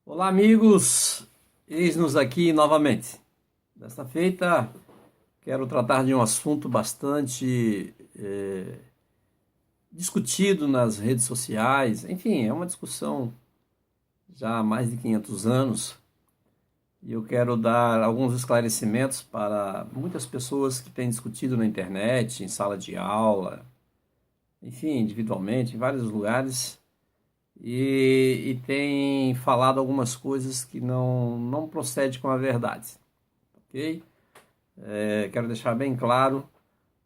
Olá, amigos! Eis-nos aqui novamente. Desta feita, quero tratar de um assunto bastante discutido nas redes sociais. Enfim, é uma discussão já há mais de 500 anos e eu quero dar alguns esclarecimentos para muitas pessoas que têm discutido na internet, em sala de aula, enfim, individualmente, em vários lugares. E tem falado algumas coisas que não procede com a verdade, ok? Quero deixar bem claro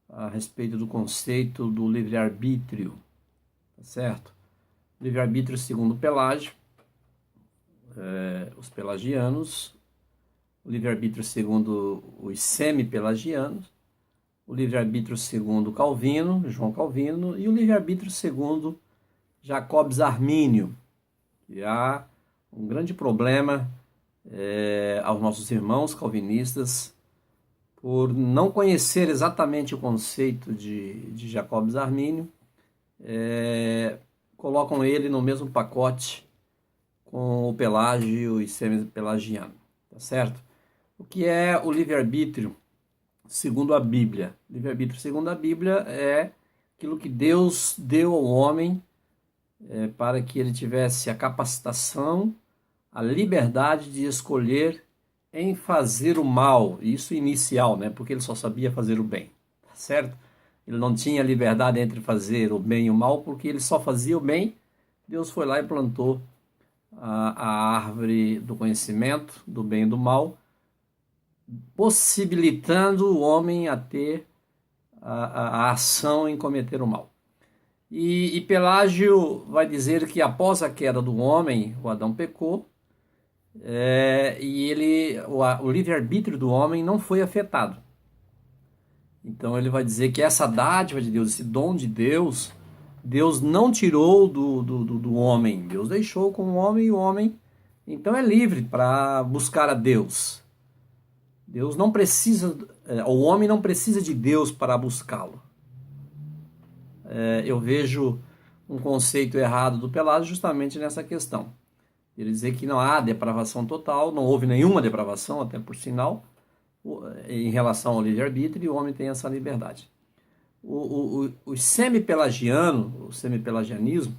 a respeito do conceito do livre-arbítrio, tá certo? Livre-arbítrio segundo Pelágio, os pelagianos, o livre-arbítrio segundo os semi-pelagianos, o livre-arbítrio segundo Calvino, João Calvino, e o livre-arbítrio segundo Jacobs Armínio. E há um grande problema aos nossos irmãos calvinistas por não conhecer exatamente o conceito de Jacobs Armínio, colocam ele no mesmo pacote com o Pelágio e semi-pelagiano, tá certo? O que é o livre-arbítrio segundo a Bíblia? Livre-arbítrio segundo a Bíblia é aquilo que Deus deu ao homem para que ele tivesse a capacitação, a liberdade de escolher em fazer o mal, isso inicial, né? Porque ele só sabia fazer o bem, tá certo? Ele não tinha liberdade entre fazer o bem e o mal, porque ele só fazia o bem. Deus foi lá e plantou a árvore do conhecimento, do bem e do mal, possibilitando o homem a ter a ação em cometer o mal. E Pelágio vai dizer que após a queda do homem, o Adão pecou, o livre-arbítrio do homem não foi afetado. Então ele vai dizer que essa dádiva de Deus, esse dom de Deus, Deus não tirou do homem, Deus deixou com o homem e o homem então é livre para buscar a Deus. Deus não precisa, o homem não precisa de Deus para buscá-lo. Eu vejo um conceito errado do Pelágio justamente nessa questão. Ele dizer que não há depravação total, não houve nenhuma depravação, até por sinal, em relação ao livre-arbítrio, e o homem tem essa liberdade. O semi-pelagiano, o semi-pelagianismo,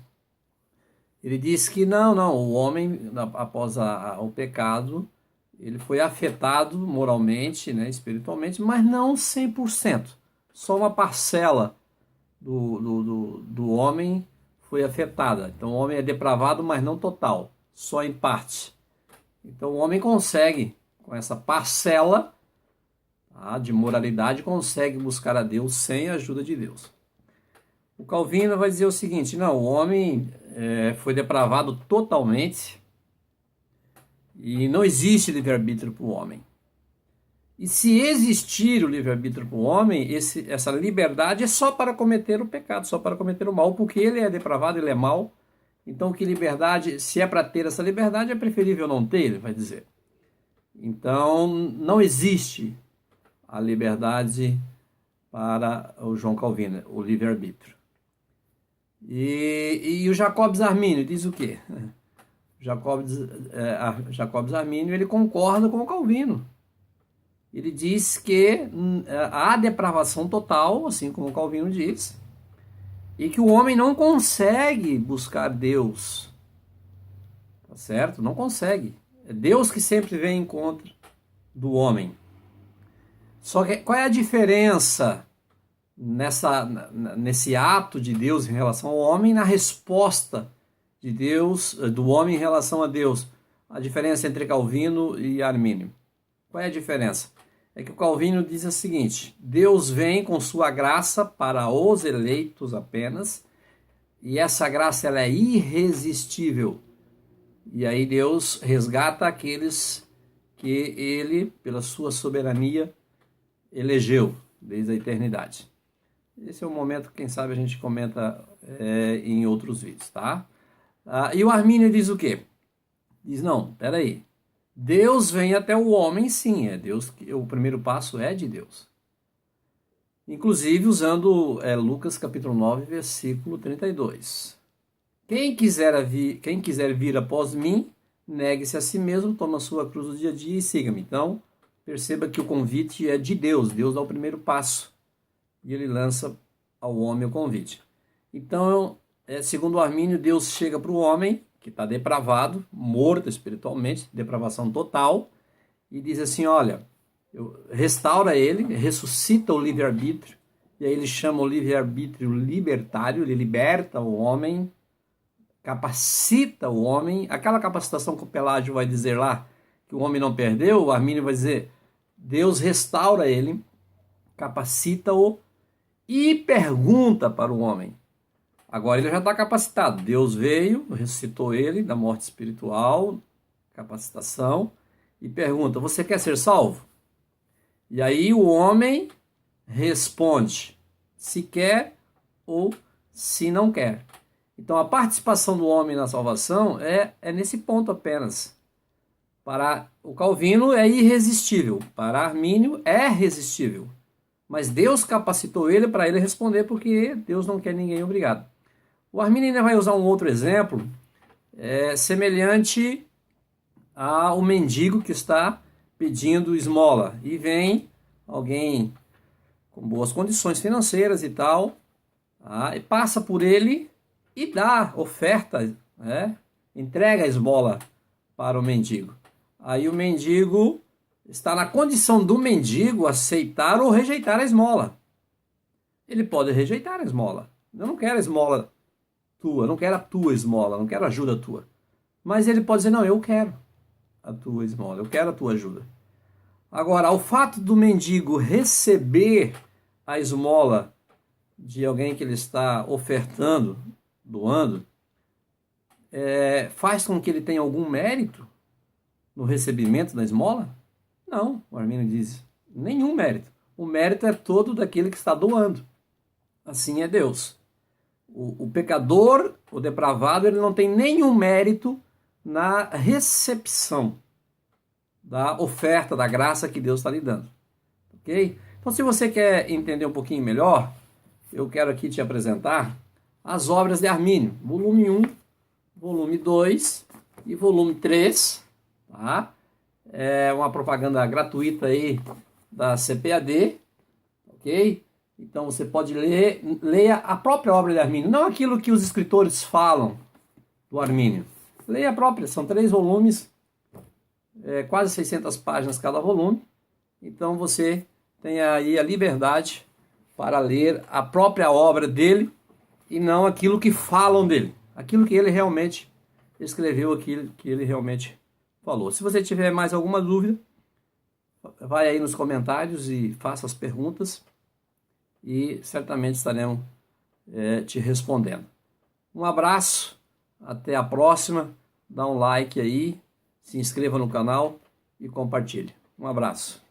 ele diz que não, o homem, após o pecado, ele foi afetado moralmente, né, espiritualmente, mas não 100%. Só uma parcela do homem foi afetada. Então o homem é depravado, mas não total, só em parte. Então o homem consegue, com essa parcela de moralidade, consegue buscar a Deus sem a ajuda de Deus. O Calvino vai dizer o seguinte: não, o homem foi depravado totalmente e não existe livre-arbítrio para o homem. E se existir o livre-arbítrio para o homem, essa liberdade é só para cometer o pecado, só para cometer o mal, porque ele é depravado, ele é mau. Então, que liberdade, se é para ter essa liberdade, é preferível não ter, ele vai dizer. Então, não existe a liberdade para o João Calvino, o livre-arbítrio. E o Jacobs Armínio diz o quê? Jacobs Armínio, ele concorda com o Calvino. Ele diz que há depravação total, assim como o Calvino diz, e que o homem não consegue buscar Deus, tá certo? Não consegue. É Deus que sempre vem em encontro do homem. Só que qual é a diferença nesse ato de Deus em relação ao homem, na resposta de Deus, do homem em relação a Deus? A diferença entre Calvino e Armínio. Qual é a diferença? É que o Calvino diz o seguinte: Deus vem com sua graça para os eleitos apenas, e essa graça ela é irresistível. E aí Deus resgata aqueles que ele, pela sua soberania, elegeu desde a eternidade. Esse é um momento que, quem sabe, a gente comenta em outros vídeos, tá? E o Armínio diz o quê? Diz, não, peraí. Deus vem até o homem, sim, é Deus. O primeiro passo é de Deus. Inclusive usando Lucas capítulo 9, versículo 32. Quem quiser vir após mim, negue-se a si mesmo, tome a sua cruz do dia a dia e siga-me. Então, perceba que o convite é de Deus. Deus dá o primeiro passo e ele lança ao homem o convite. Então, segundo Armínio, Deus chega para o homem que está depravado, morto espiritualmente, depravação total, e diz assim, olha, restaura ele, ressuscita o livre-arbítrio, e aí ele chama o livre-arbítrio libertário, ele liberta o homem, capacita o homem, aquela capacitação que o Pelágio vai dizer lá, que o homem não perdeu, o Armínio vai dizer, Deus restaura ele, capacita-o e pergunta para o homem. Agora ele já está capacitado, Deus veio, ressuscitou ele da morte espiritual, capacitação, e pergunta, você quer ser salvo? E aí o homem responde se quer ou se não quer. Então a participação do homem na salvação é nesse ponto apenas. Para o Calvino é irresistível, para Armínio é resistível. Mas Deus capacitou ele para ele responder porque Deus não quer ninguém obrigado. O Armínio ainda vai usar um outro exemplo semelhante ao mendigo que está pedindo esmola e vem alguém com boas condições financeiras e tal, e passa por ele e dá oferta, entrega a esmola para o mendigo. Aí o mendigo está na condição do mendigo aceitar ou rejeitar a esmola. Ele pode rejeitar a esmola. Eu não quero a esmola tua, não quero a tua esmola, não quero a ajuda tua. Mas ele pode dizer, não, eu quero a tua esmola, eu quero a tua ajuda. Agora, o fato do mendigo receber a esmola de alguém que ele está ofertando, doando, faz com que ele tenha algum mérito no recebimento da esmola? Não, o Armínio diz, nenhum mérito. O mérito é todo daquele que está doando. Assim é Deus. O pecador, o depravado, ele não tem nenhum mérito na recepção da oferta, da graça que Deus está lhe dando. Ok? Então, se você quer entender um pouquinho melhor, eu quero aqui te apresentar as obras de Armínio, volume 1, volume 2 e volume 3, tá? É uma propaganda gratuita aí da CPAD, ok? Então você pode leia a própria obra de Armínio, não aquilo que os escritores falam do Armínio. Leia a própria, são 3 volumes, quase 600 páginas cada volume. Então você tem aí a liberdade para ler a própria obra dele e não aquilo que falam dele, aquilo que ele realmente escreveu, aquilo que ele realmente falou. Se você tiver mais alguma dúvida, vai aí nos comentários e faça as perguntas e certamente estaremos te respondendo. Um abraço, até a próxima, dá um like aí, se inscreva no canal e compartilhe. Um abraço.